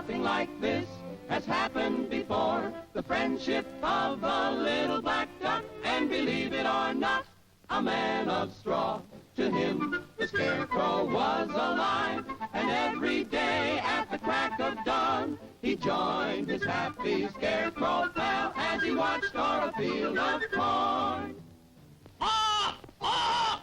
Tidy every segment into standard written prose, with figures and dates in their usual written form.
nothing like this has happened before. The friendship of a little black duck, and believe it or not, a man of straw. To him, the scarecrow was alive, and every day at the crack of dawn, he joined his happy scarecrow pal as he watched o'er a field of corn. Ah! Ah!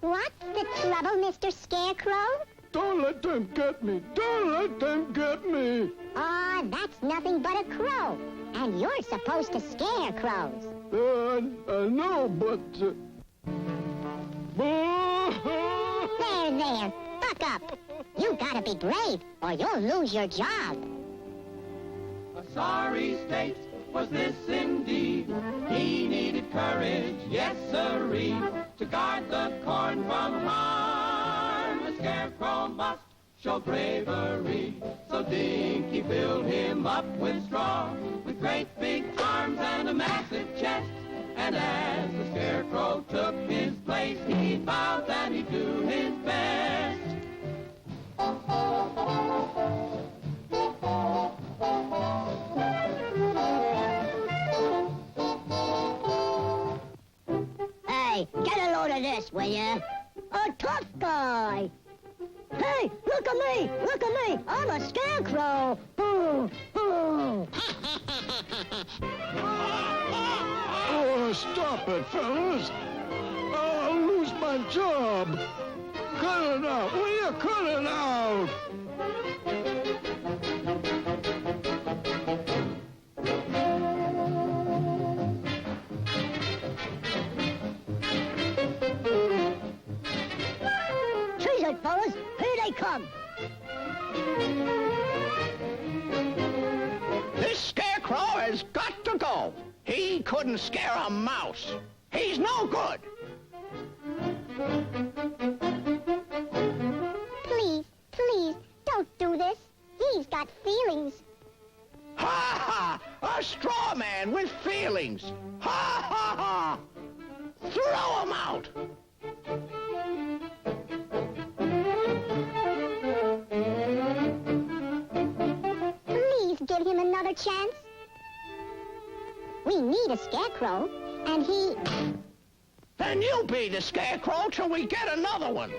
What's the trouble, Mr. Scarecrow? Don't let them get me! Don't let them get me! Aw, that's nothing but a crow. And you're supposed to scare crows. No, but... There, buck up. You gotta be brave, or you'll lose your job. A sorry state was this indeed. He needed courage, yes sirree, to guard the corn from harm. The scarecrow must show bravery. So Dinky filled him up with straw, with great big arms and a massive chest. And as the scarecrow took his place, he vowed that he'd do his best. Hey, get a load of this, will ya? A tough guy. Hey, look at me! Look at me! I'm a scarecrow! Boo! Boo! Oh, stop it, fellas! I'll lose my job! Cut it out! Will you cut it out? Treat it, fellas! Here they come! This scarecrow has got to go. He couldn't scare a mouse. He's no good. Please, please, don't do this. He's got feelings. Ha ha! A straw man with feelings. Ha ha ha! Throw him out. Please give him another chance. We need a scarecrow, and he... Then you be the scarecrow till we get another one.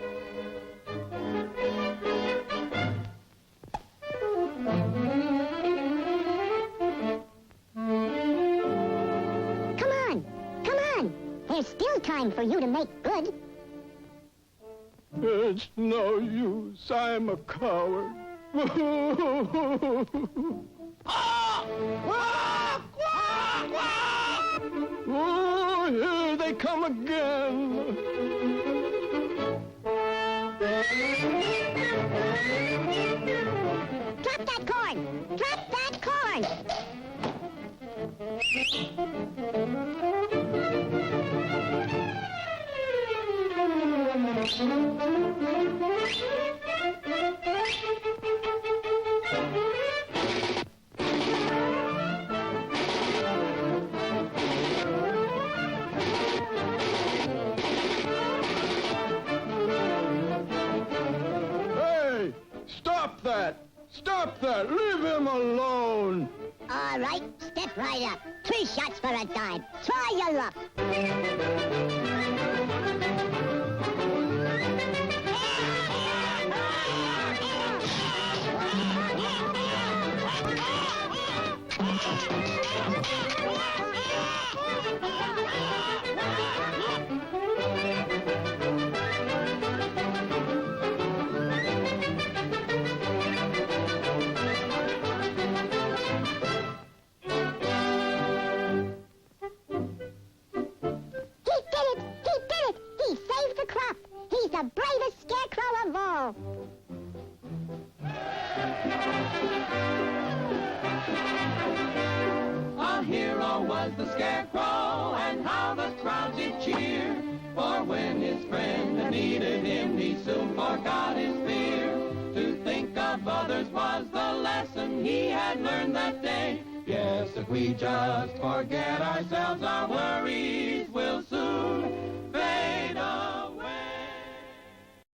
Come on, come on. There's still time for you to make good. It's no use. I'm a coward. Ah! Quack! Quack! Quack! Oh, here they come again. Drop that corn! Drop that corn! Hey, stop that! Stop that! Leave him alone! All right, step right up. 3 shots for a dime. Try your luck. The bravest scarecrow of all. A hero was the scarecrow, and how the crowd did cheer. For when his friend needed him, he soon forgot his fear. To think of others was the lesson he had learned that day. Yes, if we just forget ourselves, our worries will soon